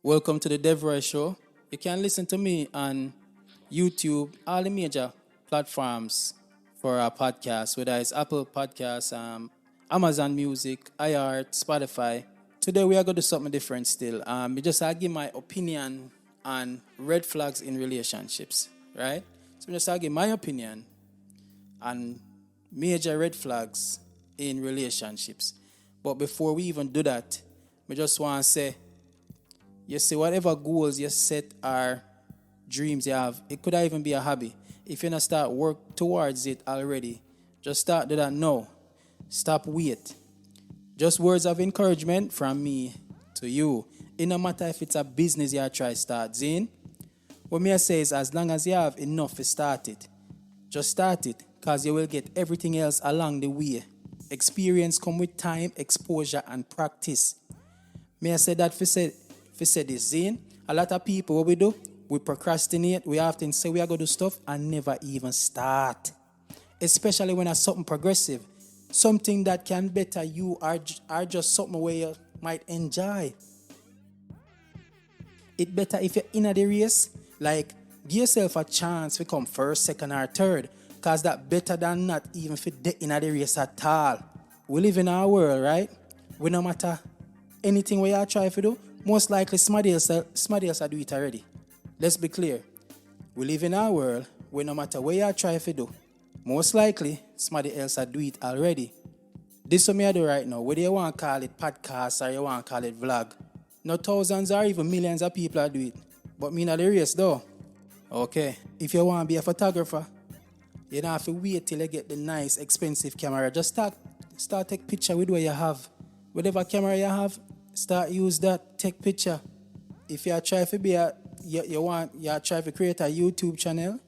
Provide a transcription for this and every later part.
Welcome to the Devroy Show. You can listen to me on YouTube, all the major platforms for our podcast, whether it's Apple Podcasts, Amazon Music, iHeart, Spotify. Today we are going to do something different still. I give my opinion on red flags in relationships, right? I give my opinion on major red flags in relationships. But before we even do that, I just want to say, you see, whatever goals you set or dreams you have, it could even be a hobby. If you not start work towards it already, just start do that now. Stop wait. Just words of encouragement from me to you. It no matter if it's a business you try start, Zane. What me I say is as long as you have enough to start it, just start it, because you will get everything else along the way. Experience come with time, exposure, and practice. May I say that for say this, Zane? A lot of people, what we do? We procrastinate. We often say we are going to do stuff and never even start. Especially when it's something progressive. Something that can better you or just something where you might enjoy. It better if you're in the race, like give yourself a chance to come first, second, or third. Because that better than not even if you're in the race at all. We live in our world, right? We no matter anything we are trying to do, most likely somebody else will do it already. Let's be clear. We live in our world where no matter what you are trying to do, most likely somebody else will do it already. This is what I do right now. Whether you want to call it podcast or you want to call it vlog. No thousands or even millions of people do it. But me not the race though. Okay. If you want to be a photographer, you don't have to wait till you get the nice, expensive camera. Just start take picture with what you have. Whatever camera you have, start use that, take picture. If you are trying to be you try to create a YouTube channel,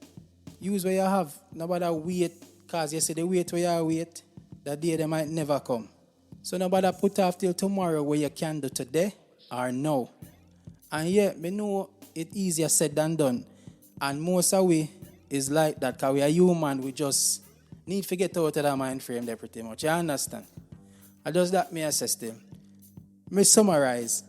use what you have. Nobody wait, because you say the wait where you wait, that day they might never come. So nobody put off till tomorrow where you can do today or now. And yeah, me know it easier said than done. And most of we is like that, because we are human, we just need to get out of that mind frame there pretty much. You understand? I just that me assess them. Me summarize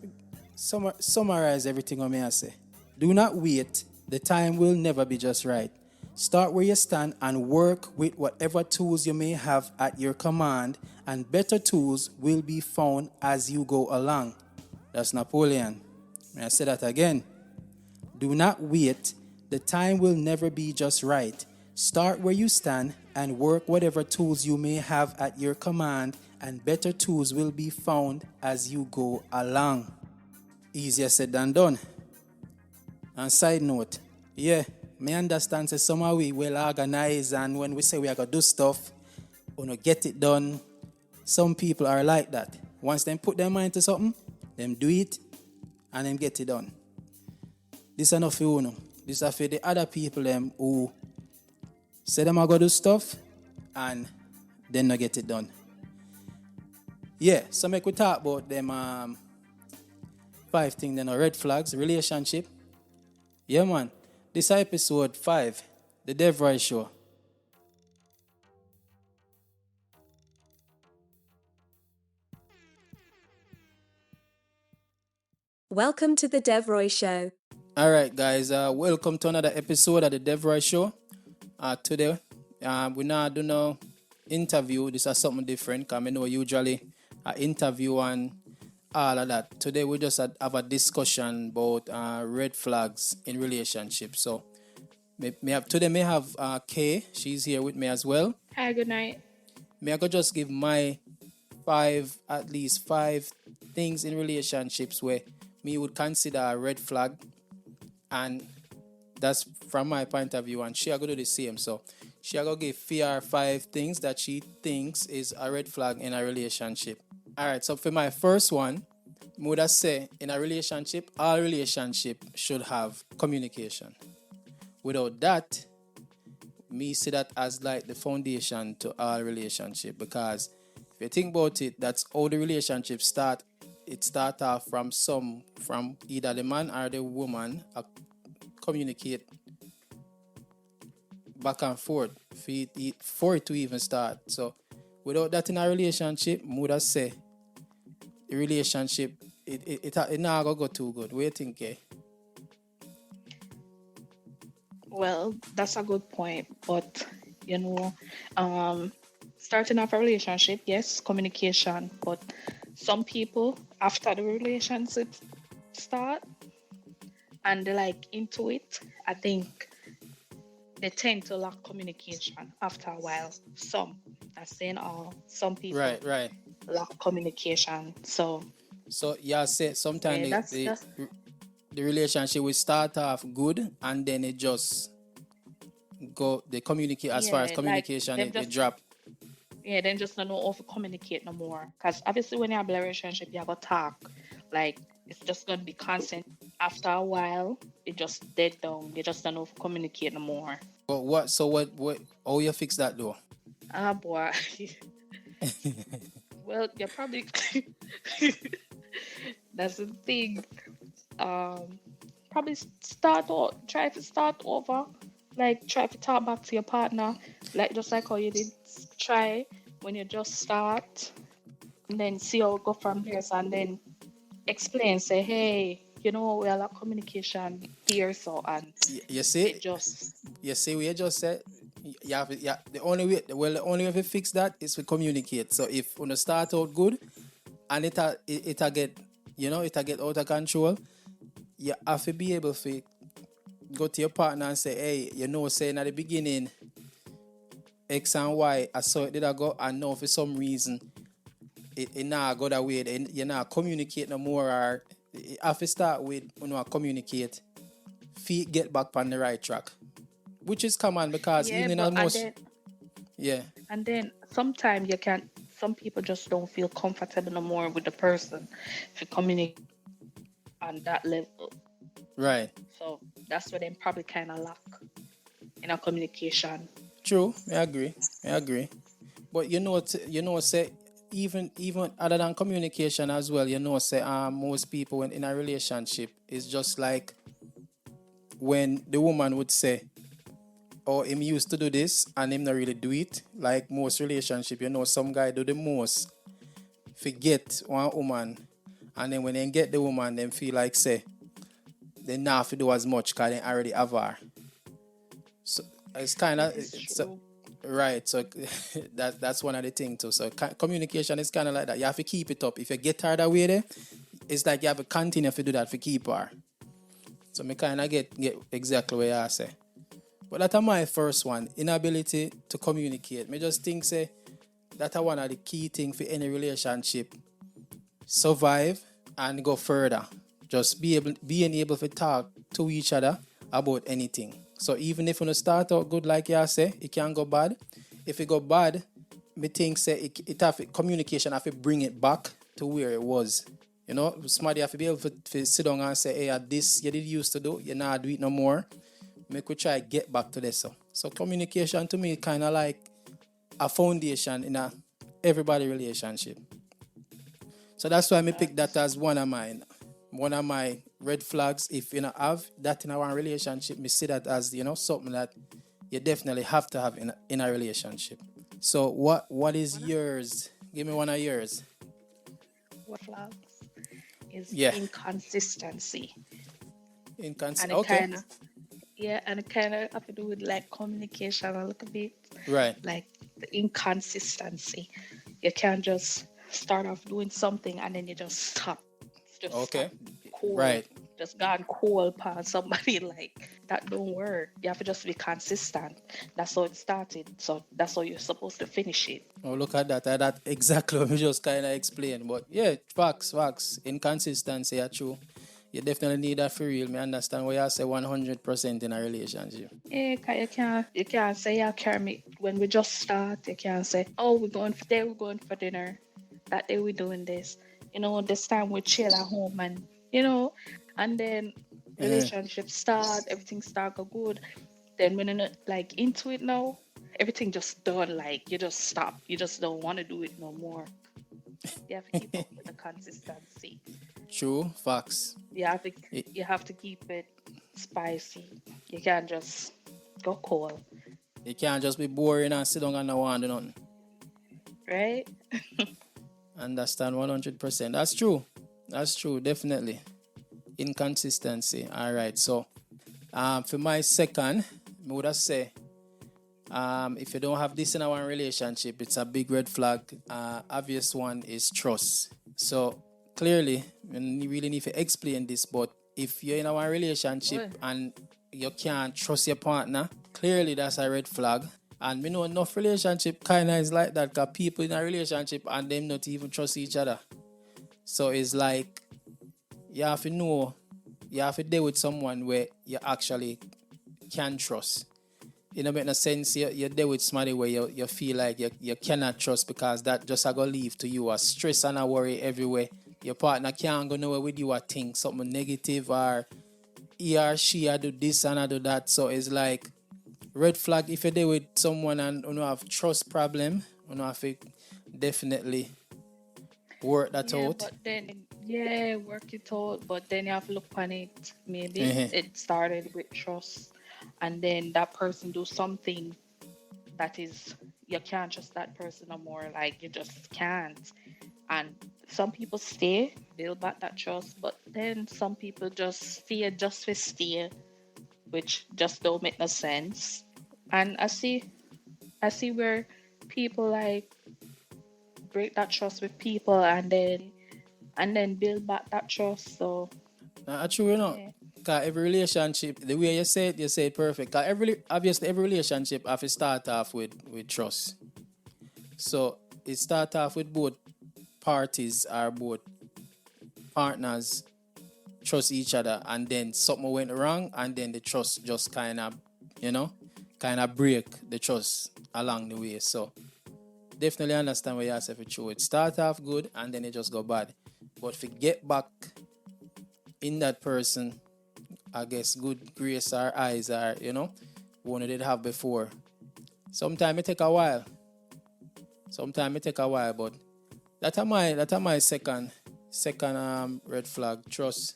everything I may say. Do not wait. The time will never be just right. Start where you stand and work with whatever tools you may have at your command, and better tools will be found as you go along. That's Napoleon. May I say that again? Do not wait. The time will never be just right. Start where you stand and work whatever tools you may have at your command, and better tools will be found as you go along. Easier said than done. And side note, yeah, me understand say somehow we well organized, and when we say we are going to do stuff, we to get it done. Some people are like that. Once they put their mind to something, them do it and then get it done. This is enough for you know. This is for the other people them who say them are going to do stuff and then not get it done. Yeah, so make we talk about them 5 things, then red flags, relationship. Yeah, man. This is episode 5, the Devroy Show. Welcome to the Devroy Show. All right, guys. Welcome to another episode of the Devroy Show. Today, we now do no interview. This is something different, because I know usually I interview and all of that. Today, we just have a discussion about red flags in relationships. So, today may have Kay. She's here with me as well. Hi, good night. May I go just give my at least five things in relationships where me would consider a red flag, and that's from my point of view, and she are going to do the same. So she are going to give 5 things that she thinks is a red flag in a relationship. All right, so for my first one, I would say in a relationship, all relationship should have communication. Without that, me see that as like the foundation to all relationship, because if you think about it, that's how the relationship start. It start off from either the man or the woman communicate back and forth for it to even start. So without that in a relationship, I would say the relationship it not gonna go too good. What do you think, eh? Well, that's a good point, but you know, um, starting off a relationship, yes, communication, but some people after the relationship start and they're like into it, I think they tend to lack communication after a while. Some, not saying all, some people Right, right. lack communication. So So yeah, say sometimes yeah, that's the relationship will start off good and then it just go the communicate as far as yeah, like communication them it just drop. yeah, then just don't know how to communicate no more. Because obviously, when you have a relationship, you have to talk. Like, it's just going to be constant. After a while, it just dead down. You just don't know how to communicate no more. But what how you fix that though? Ah, boy. Well, you probably. That's the thing. Um, Probably try to start over. Like, try to talk back to your partner. Like, just like how you did try when you just start. And then see how it go from there. So, and then explain, say, hey, we have a communication here, so and You it see, just we just said yeah, the only way to fix that is to communicate. So if when start out good and it get it get out of control, you have to be able to go to your partner and say, hey, saying at the beginning X and Y, I saw it did I go and now for some reason it not go that way. You not communicate no more, or you have to start with communicate, feet get back on the right track, which is common because yeah. even in But and almost then yeah. sometimes you can't. Some people just don't feel comfortable no more with the person to communicate on that level. Right. So that's where they probably kind of lack in our communication. True, I agree. But say even other than communication as well, say most people in a relationship is just like when the woman would say, oh, him used to do this and him not really do it. Like most relationship, some guy do the most, forget one woman, and then when they get the woman, them feel like say they not have to do as much because they already have her. So it's kind That of is it's true. right. So that's one of the things too. So communication is kind of like that. You have to keep it up. If you get tired of there, it's like you have to continue to do that for keep her. So me kind of get exactly what I say. But that's my first one, inability to communicate. Me just think say that's one of the key things for any relationship. Survive and go further. Just being able to talk to each other about anything. So even if you start out good like you say, it can go bad. If it go bad, me think say it have communication have to bring it back to where it was. Somebody have to be able to sit down and say, hey, this you did used to do, you not do it no more. Make we try get back to this. So communication to me kind of like a foundation in a everybody relationship. So that's why I pick that Facts. as one of my red flags. If you have that in our relationship, me see that as something that you definitely have to have in a relationship. So what is One of yours? Give me one of yours. what flags is Yeah, inconsistency, and it okay, kind of and it kind of have to do with like communication a little bit, right, like the inconsistency. You can't just start off doing something and then you just stop okay, cool, right. just gone cool past somebody like that don't work. You have to just be consistent. That's how it started, so that's how you're supposed to finish it. Oh, look at that. That exactly what we just kind of explained. But yeah, facts. Inconsistency are true. You definitely need that for real. Me understand what you say 100% in a relationship. Yeah, 'cause you can't say yeah, carry me when we just start. You can't say, oh, we're going for dinner. That day we're doing this. This time we chill at home and then Uh, relationship start, everything start go good. Then when you're not like into it now, everything just done. Like you just stop. You just don't want to do it no more. You have to keep up with the consistency. true, facts. You have to It, you have to keep it spicy. You can't just go cold, it can't just be boring and sit down and not want to do nothing. right? Understand 100%. That's true. That's true, definitely. Inconsistency. All right. So, for my second, I would have say, if you don't have this in our relationship, it's a big red flag. Obvious one is trust. So clearly, you really need to explain this. But if you're in our relationship Well, and you can't trust your partner, clearly that's a red flag. And we know enough relationship kind of is like that because people in a relationship and them not even trust each other. So it's like you have to know, you have to deal with someone where you actually can trust. You know, make no sense. You're there with somebody where you feel like you cannot trust because that just a go leave to you a stress and a worry everywhere. Your partner can't go nowhere with you or think something negative or he or she I do this and I do that. So it's like red flag if you're there with someone and you know have trust problem, you know have to definitely work that yeah, out. but then yeah, work it out. But then you have to look on it. Maybe Uh-huh. it started with trust, and then that person do something that is you can't trust that person no more. Like you just can't. And some people stay, build back that trust, but then some people just stay just for stay, which just don't make no sense. And I see where people like break that trust with people and then build back that trust. So True, you know. yeah, Cause every relationship, the way you say it perfect. Cause obviously every relationship have to start off with trust. So it start off with both parties or both partners trust each other, and then something went wrong, and then the trust just you know, kind of break the trust along the way. So definitely understand what you say for true. It start off good, and then it just go bad. But if you get back in that person, I guess good grace or eyes are, you know, one they did have before. Sometimes it take a while. Sometimes it take a while, but that are my second red flag. Trust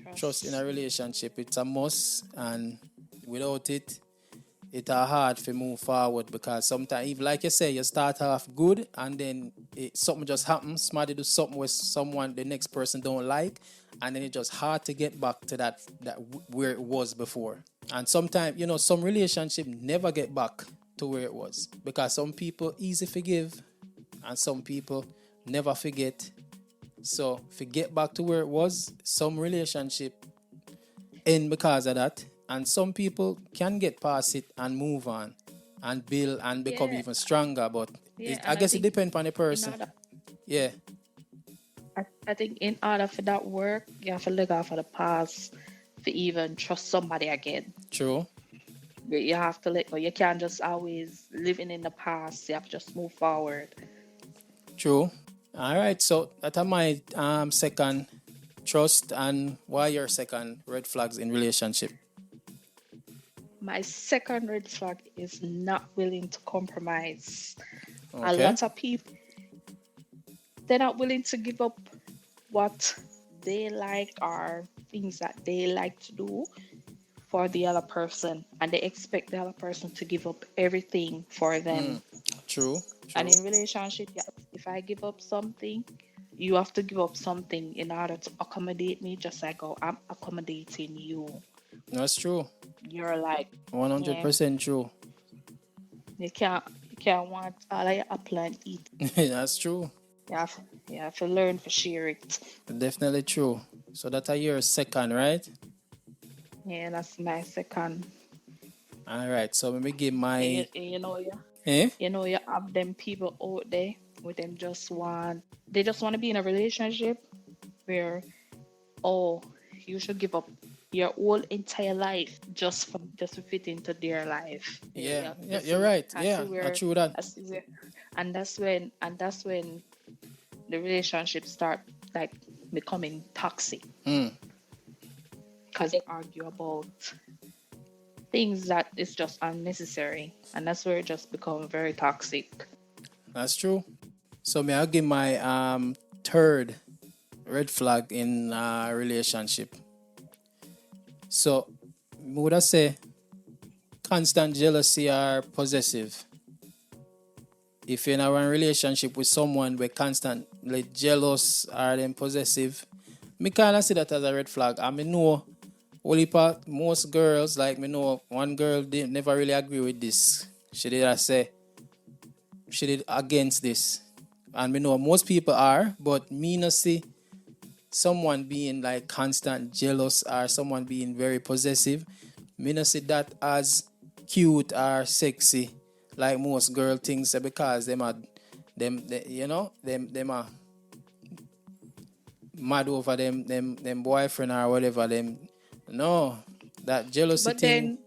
in a trust. relationship. It's a must, and without it, it's hard to move forward because sometimes, if like you say, you start off good and then something just happens. Somebody do something with someone the next person don't like, and then it's just hard to get back to where it was before. And sometimes, you know, some relationship never get back to where it was because some people easy forgive, and some people never forget. So, if you get back to where it was, some relationship end because of that. And some people can get past it and move on and build and become Yeah, even stronger. But yeah, I and I guess it think depends on the in person. order, Yeah, I think in order for that work, you have to look out for the past to even trust somebody again. true, You have to let go. You can't just always living in the past. You have to just move forward. true. All right, so that are my second trust, and why your second red flags in relationship. My second red flag is not willing to compromise. A Okay. lot of people, they're not willing to give up what they like or things that they like to do for the other person, and they expect the other person to give up everything for them. True, And true. in relationship, yeah, if I give up something, you have to give up something in order to accommodate me, just like how I'm accommodating you. That's true. You're like, yeah, 100% true. you can't want all of your apple and eat. That's true. You have to learn to share it. Definitely true. So that are your second, right? Yeah, that's my second. All right. So let me give And you, my. and you know, yeah, Eh? you have them people out there with them they just want to be in a relationship where, oh, you should give up your whole entire life just to fit into their life. Yeah, Yeah, yeah. yeah, you're right. I see Yeah, I where true that. I see where and that's when the relationship start like becoming toxic because they argue about things that is just unnecessary, and that's where it just become very toxic. That's true. So may I give my third red flag in a relationship. So would I say constant jealousy or possessive? If you're in a relationship with someone where constant like jealous or them possessive, me kind of see that as a red flag. I mean, know only part most girls like me know one girl didn't never really agree with this. She did I say she did against this, and me know most people are, but me not see someone being like constant jealous or someone being very possessive. Me not see that as cute or sexy like most girl things because them are them are mad over them boyfriend or whatever them. No, that jealousy But thing. then,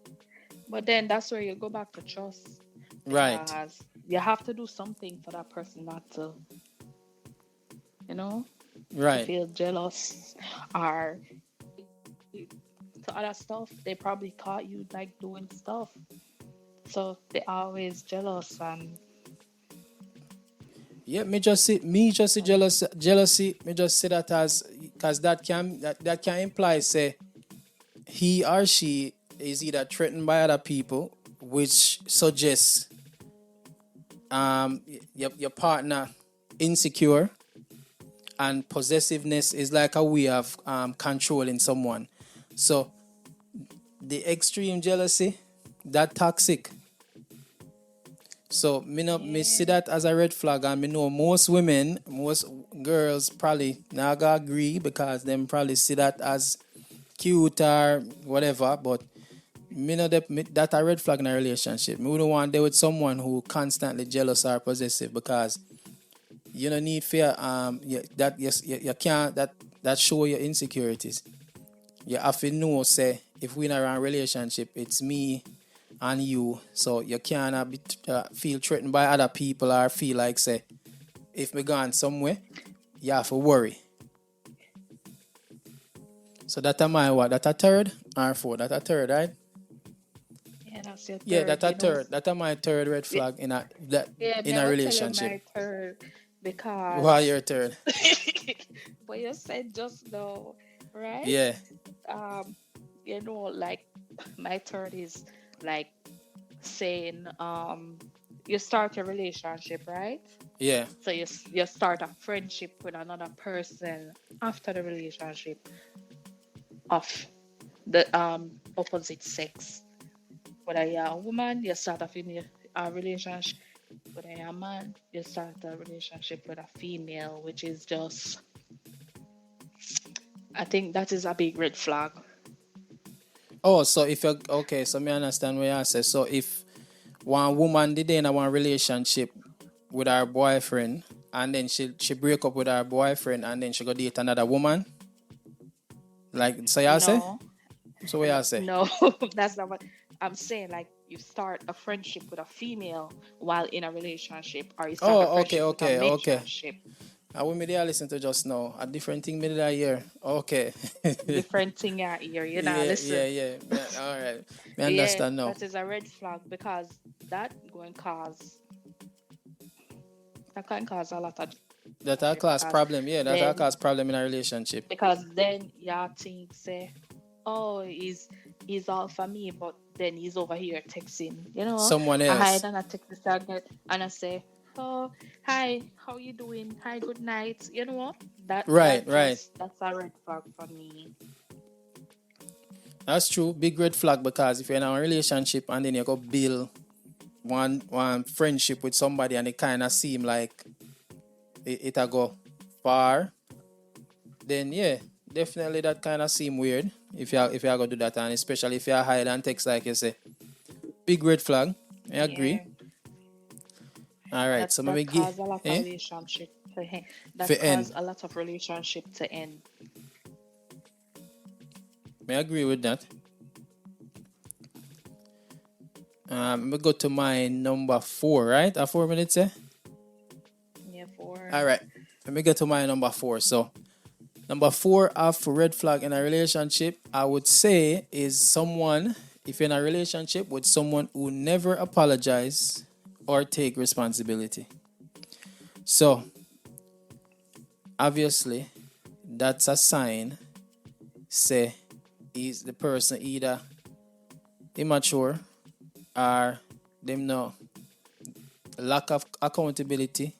but then that's where you go back to trust, Right, because you have to do something for that person not to, you know, to right. feel jealous or to other stuff. They probably caught you like doing stuff, so they always jealous Yeah, me just see jealousy. Me just see that as because that can imply say he or she is either threatened by other people, which suggests your partner insecure, and possessiveness is like a way of controlling someone. So the extreme jealousy, that toxic. So me see yeah. that as a red flag, and me know most women, most girls probably not gonna agree because them probably see that as cute or whatever. But me know that a red flag in a relationship. Me wouldn't want to deal with someone who constantly jealous or possessive because you don't need fear. That yes you can't that show your insecurities. You have to know say if we in a relationship, it's me and you, so you cannot feel threatened by other people or feel like say if me gone somewhere, you have to worry. So that a my what? That a third or four? That a third, right? Yeah, that's your Yeah, third, that a you know. third. That a my third red Yeah, flag in a that yeah, me in I a will tell you relationship. my third Why because your third? what you said just now, right? Yeah, Um, like my third is like saying you start a relationship, right? yeah. So you start a friendship with another person after the relationship of the opposite sex. Whether you're a woman, you start a relationship. Whether you're a man, you start a relationship with a female, which is just, I think that is a big red flag. Oh, so if you okay, so me understand what you say. So if one woman did in a one relationship with her boyfriend and then she break up with her boyfriend and then she go date another woman, like so you say? No, So what you say? no, that's not what I'm saying. Like you start a friendship with a female while in a relationship, or you start a Oh, okay, friendship with a okay, okay. relationship. I will me there listen to just now. A different thing me did I hear. Okay. Different thing out here, you know. Yeah, yeah, Listen, yeah. All right. Me yeah, understand now. that is a red flag because that going cause that can cause a lot of That our relationship class problem, yeah, that our then class problem in a relationship. because then y'all think say, oh, he's all for me, but then he's over here texting, Someone I hide else. and I text the target and I say, oh, hi, how you doing? Hi, good night. You know what? Right, right. That's a red flag for me. That's true. Big red flag because if you're in a relationship and then you go build one friendship with somebody and it kinda seem like it'll go far, then yeah, definitely that kinda seem weird if you go do that, and especially if you hide and text like you say. Big red flag. I agree. Yeah, All right, that so maybe that give cause a lot of eh relationship to end. for That end. cause a lot of relationship to end. I agree with that. We go to my number four, right? 4 minutes, eh? Yeah, for All right. Let me get to my number four. So, number four of red flag in a relationship, I would say, is someone, if you're in a relationship with someone who never apologize or take responsibility. So, obviously, that's a sign, say, is the person either immature or them no lack of accountability.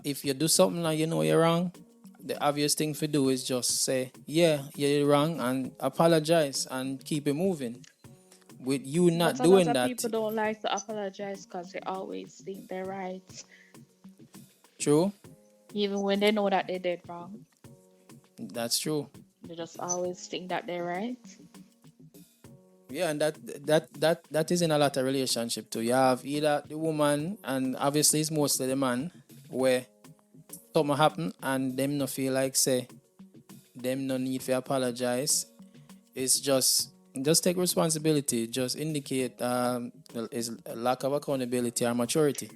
if you do something and you know you're wrong, the obvious thing to do is just say, yeah, you're wrong, and apologize and keep it moving. With you But not a lot doing of that, people don't like to apologize because they always think they're right, true, even when they know that they did wrong. that's true. They just always think that they're right. Yeah, and that is in a lot of relationship too. You have either the woman, and obviously it's mostly the man, where something happen and them no feel like say them no need to apologize. It's just take responsibility. Just indicate is a lack of accountability or maturity.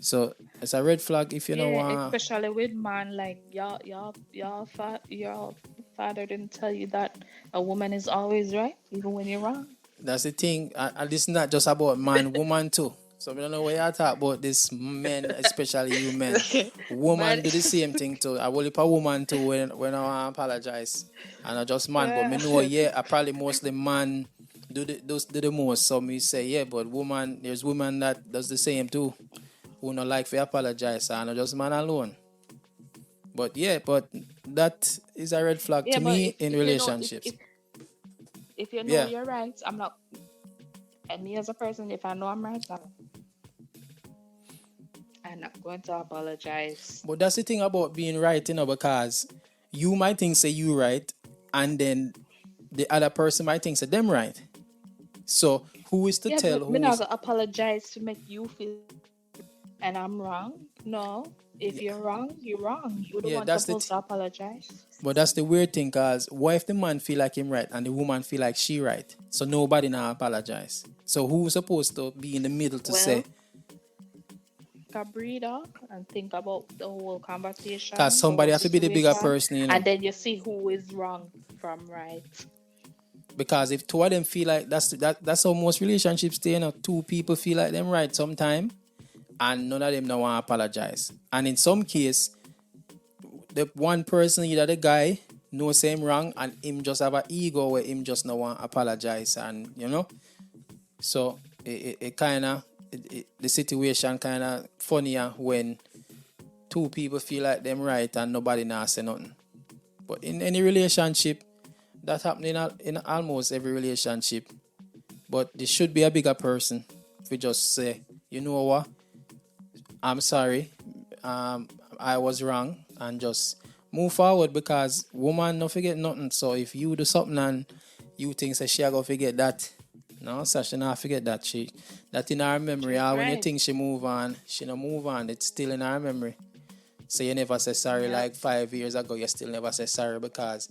So it's a red flag if you know Yeah, especially with man, like your father didn't tell you that a woman is always right, even when you're wrong. that's the thing. And this is not just about man, woman too. So I don't know where you talk about this men, especially you men. Woman But do the same thing too. I will leave a woman too when I apologize. And I just man, but me yeah, know yeah, I probably mostly man do the most. So me say yeah, but woman there's woman that does the same too. Who not like to apologize and not just man alone. But yeah, but that is a red flag yeah. to But me in if you know relationships. if you know Yeah. you're right, I'm not. And me as a person, if I know I'm right, I'm not going to apologize. But that's the thing about being right, because you might think say you right, and then the other person might think say them right. So who is to Yeah, tell but me who not is gonna apologize to make you feel and I'm wrong. No, if yeah, you're wrong, you're wrong. You're the yeah one supposed to apologize. but that's the weird thing, cause what if the man feel like him right and the woman feel like she right? So nobody now apologize. So who's supposed to be in the middle to say? Well, take a breather and think about the whole Cause conversation, the somebody whole have to be the bigger situation, person, and then you see who is wrong from right. Because if two of them feel like that's how most relationships stay, two people feel like them right sometime and none of them don't want to apologize. And in some case, the one person, either the guy knows him wrong and him just have an ego where him just not want to apologize, and so it kind of the situation kind of funnier when two people feel like them right and nobody now say nothing. But in any relationship, that happen in almost every relationship. But there should be a bigger person. If we just say, you know what, I'm sorry, I was wrong, and just move forward, because woman no forget nothing. So if you do something and you think say she a go forget that, no, so she not forget that. She that in her memory. She's Or when you right. think she move on, she no move on. It's still in her memory. So you never say sorry Yep. like 5 years ago. You still never say sorry because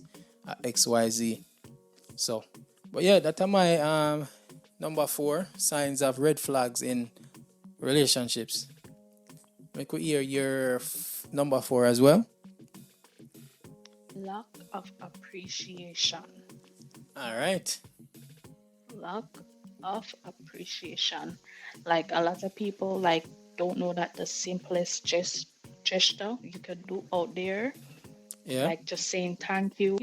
XYZ. So, but yeah, that's my number 4 signs of red flags in relationships. Make we hear your number 4 as well. Lack of appreciation. All right. Lack of appreciation. Like a lot of people like don't know that the simplest gesture you could do out there, Yeah. like just saying thank you,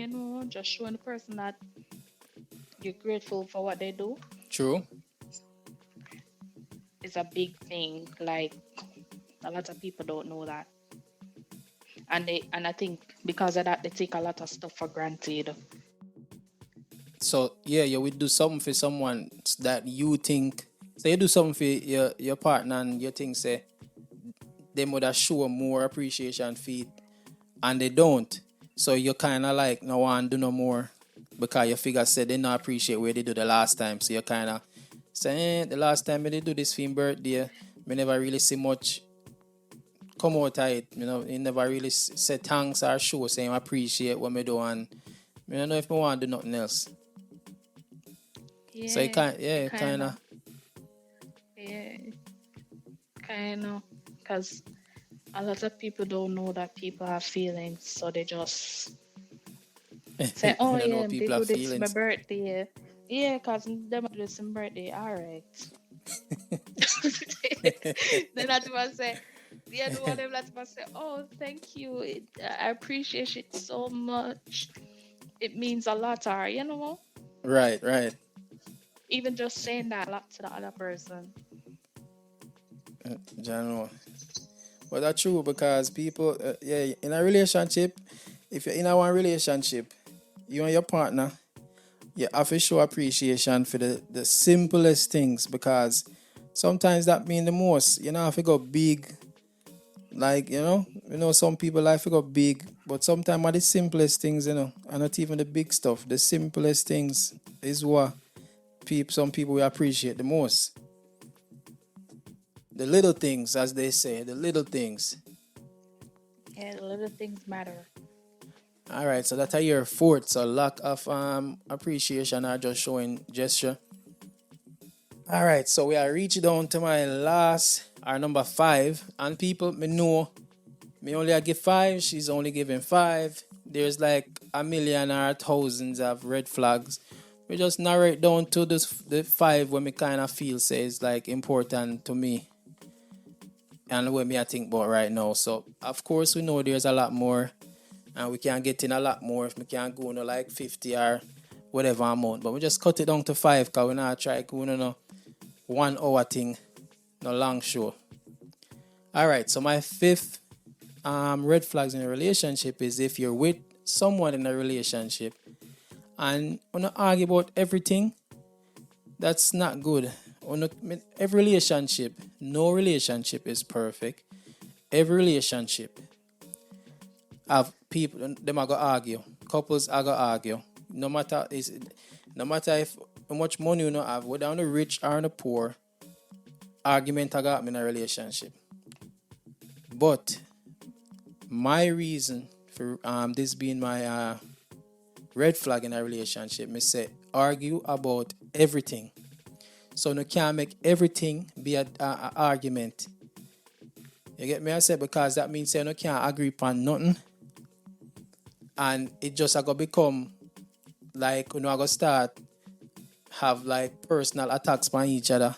just showing the person that you're grateful for what they do True. is a big thing. Like a lot of people don't know that. And I think because of that they take a lot of stuff for granted. So yeah, you would do something for someone that you think. So you do something for your partner and you think say they would have show more appreciation for it, and they don't. So you kind of like no one do no more because you figure said they not appreciate where they do the last time. So you kind of say the last time they do this for him birthday, we never really see much come out of it. He never really say thanks or show saying I appreciate what me do, and I don't know if I want to do nothing else. So you Yeah, can't, yeah, it you kind kind of, of, yeah, kind of, because a lot of people don't know that people have feelings, so they just say, "Oh you don't know yeah, they people have do this for my feelings. birthday." Yeah, cause them do this for my birthday. All right. Then that man say, yeah, the one them that man say, "Oh, thank you. I appreciate it so much. It means a lot." Or Right, right. even just saying that a lot to the other person. General. But that's true because people, yeah, in a relationship, if you're in a one relationship, you and your partner, you have to show appreciation for the simplest things because sometimes that mean the most. You know, if you go big, like, some people life go big, but sometimes are the simplest things, and not even the big stuff. The simplest things is what some people will appreciate the most. The little things, as they say, the little things. Yeah, the little things matter. All right, so that's your fourth. So lack of appreciation or just showing gesture. All right, so we are reaching down to my last, our number five, and people me know me only I give five. She's only giving five. There's like a million or thousands of red flags. We just narrow it down to the five when me kind of feel says like important to me and what me I think about right now. So of course we know there's a lot more, and we can get in a lot more if we can go no like 50 or whatever amount. But we just cut it down to five because we not try go no 1 hour thing, no long show. All right, so my fifth red flags in a relationship is if you're with someone in a relationship and wanna argue about everything, that's not good. Every relationship, no relationship is perfect. Every relationship have people them are gonna argue. Couples are gonna argue. No matter if how much money you know have, whether on the rich or on the poor, argument are gonna happen in a relationship. But my reason for this being my red flag in a relationship, me say argue about everything. So you can't make everything be a argument. You get me? I say because that means you can't agree upon nothing, and it just gonna become like I go start have like personal attacks on each other,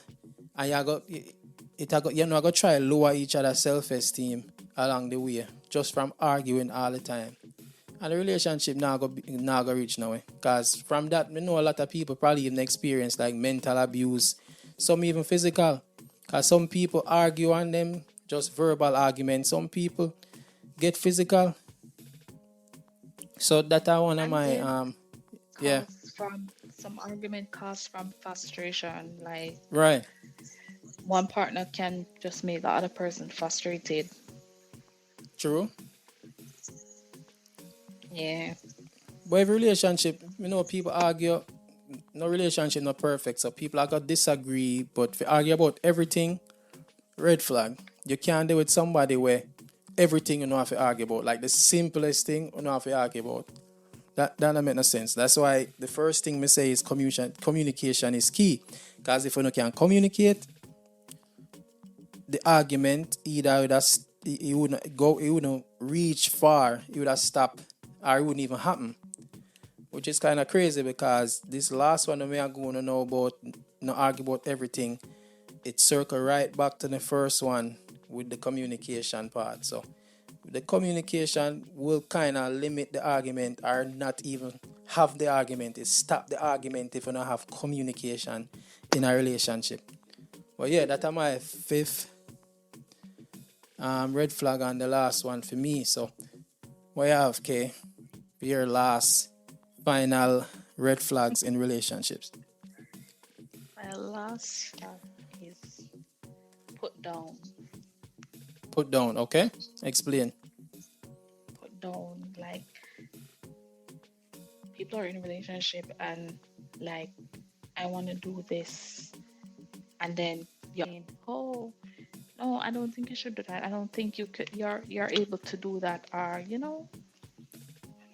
and you go try lower each other's self esteem along the way just from arguing all the time. And the relationship now go reach nowhere. Because from that, we know a lot of people probably even experience like mental abuse, some even physical. Because some people argue on them, just verbal arguments. Some people get physical. So that are one of And my then yeah, cause from some argument cause from frustration. Like right. one partner can just make the other person frustrated. True. Yeah. But every relationship, people argue. No relationship not perfect. So people are gonna disagree, but if you argue about everything, red flag. You can't do with somebody where everything you know have to argue about. Like the simplest thing you know have to argue about. That don't make no sense. That's why the first thing me say is communication. Communication is key. Because if you no can communicate, the argument either it wouldn't go, it wouldn't reach far. It would have stopped, or it wouldn't even happen. Which is kind of crazy because this last one that we are going to know about, no argue about everything. It circle right back to the first one with the communication part. So the communication will kind of limit the argument or not even have the argument. It stop the argument if you don't have communication in a relationship. But yeah, that's my fifth red flag and the last one for me. So what you have, Kay, for your last final red flags in relationships? My last step is put down. Put down, okay? Explain. Put down. Like people are in a relationship and like I want to do this, and then you're saying, oh no, I don't think you should do that. I don't think you could. You're able to do that, or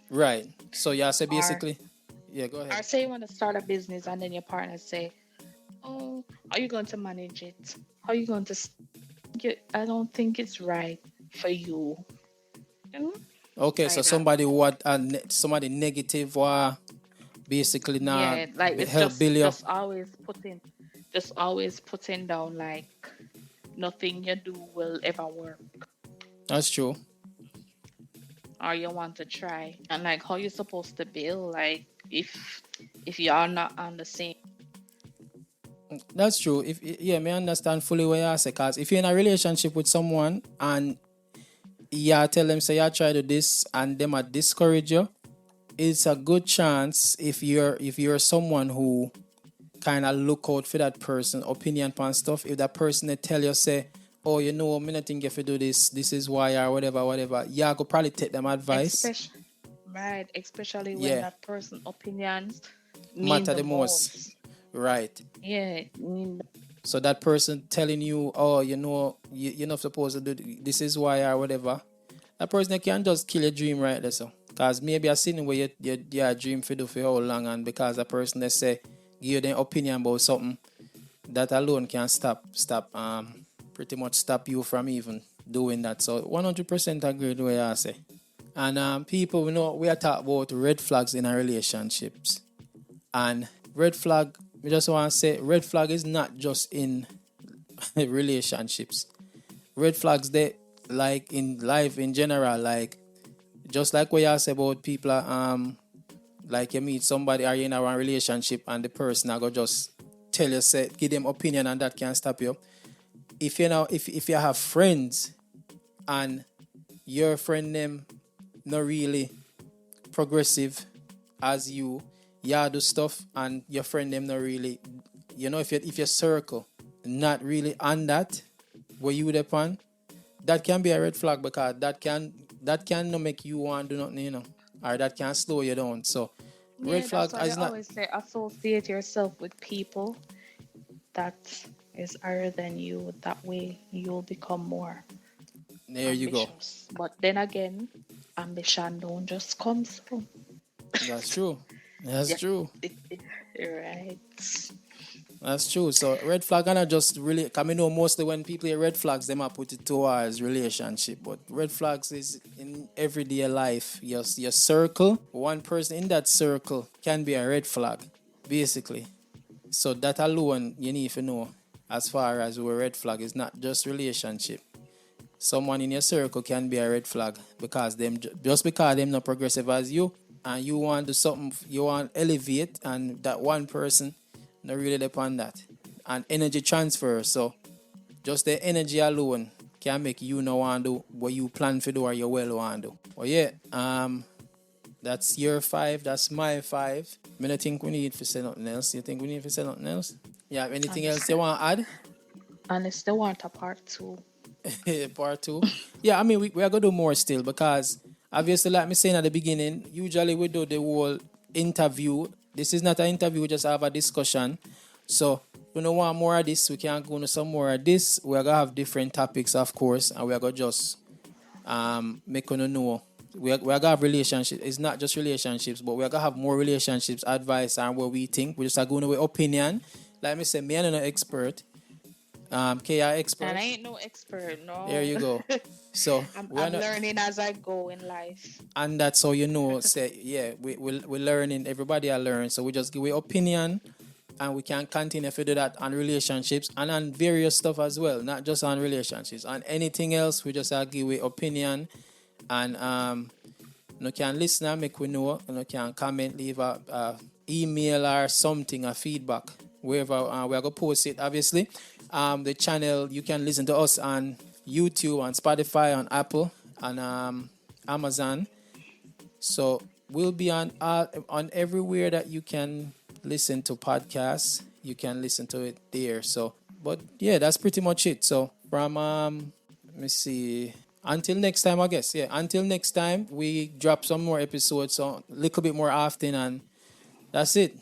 Right. So yeah, say or basically, yeah, go ahead. or say you want to start a business, and then your partner say, oh, are you going to manage it? How are you going to? I don't think it's right for you. You know, Okay, so like that. somebody what somebody negative or basically not Yeah, like it's help just build you. just always putting down like nothing you do will ever work, That's true. or you want to try, and like how you supposed to build, like if you are not on the same. That's true. If yeah, me understand fully what you say. Cause if you're in a relationship with someone and yeah, tell them say, yeah, try to this, and them a discourage you, it's a good chance if you're someone who kind of look out for that person opinion on stuff. If that person they tell you say, oh, you know, me not think if you do this, this is why, or whatever, whatever. Yeah, I could probably take them advice. Especially, right, especially when Yeah, that person opinions mean matter the the most. most. Right. Yeah, mean So that person telling you, oh, you know, you're not supposed to do this is why or whatever. That person they can just kill your dream right there. So, cause maybe I seen where you dream for do for how long, and because the person they say give you their opinion about something, that alone can pretty much stop you from even doing that. So 100% agree with what I say. And people, we know we are talking about red flags in our relationships. And red flag, we just want to say red flag is not just in relationships. Red flags they like in life in general, like just like what you say about people like you meet somebody or you in a relationship and the person I go just tell you say give them opinion and that can stop you. If you know if you have friends and your friend them not really progressive as you, yeah, do stuff and your friend them not really, you know, if your circle not really on that where you depend, that can be a red flag because that can not make you want to do nothing, you know, or that can slow you down. So red yeah, flag that's why they is not. always say associate yourself with people that is higher than you. That way you'll become more There you go. ambitious. But then again, ambition don't just come so. That's true. That's Yeah, true. right. That's true. So red flag and I just really, cause me know mostly when people hear red flags, them I put it towards relationship. But red flags is in everyday life. Your circle, one person in that circle can be a red flag, basically. So that alone you need to know as far as where red flag is not just relationship. Someone in your circle can be a red flag because them just because them not progressive as you and you want to do something you want elevate and that one person not really depend that and energy transfer. So just the energy alone can make you no want to do what you plan to do or you well want to do. Oh yeah, that's your five. That's my five. I don't think we need to say nothing else. You think we need to say nothing else? Yeah. Anything else you Honestly, want to add? honestly, want a part two. Part two. Yeah, I mean, we are gonna do more still because obviously, like me saying at the beginning, usually we do the whole interview. This is not an interview; we just have a discussion. So we don't want more of this. We can go into some more of this. We are gonna have different topics, of course, and we are gonna just make you know. We are gonna have relationships. It's not just relationships, but we are gonna have more relationships, advice, and what we think. We just are going with opinion. Like me say, me I'm not an expert. KI And I expert. ain't no expert, There no. you go. So we are I'm not, learning as I go in life. and that's how you know. Say, yeah, we're learning. Everybody are learning. So we just give our opinion, and we can continue to do that on relationships and on various stuff as well, not just on relationships. On anything else, we just give our opinion, and you can listen and make we know. You can comment, leave a email or something, a feedback wherever we are gonna post it. Obviously, the channel you can listen to us on YouTube, on Spotify, on Apple, on Amazon. So we'll be on everywhere that you can listen to podcasts. You can listen to it there. So, but yeah, that's pretty much it. So from let me see. Until next time, I guess. Yeah, until next time, we drop some more episodes, so a little bit more often, and that's it.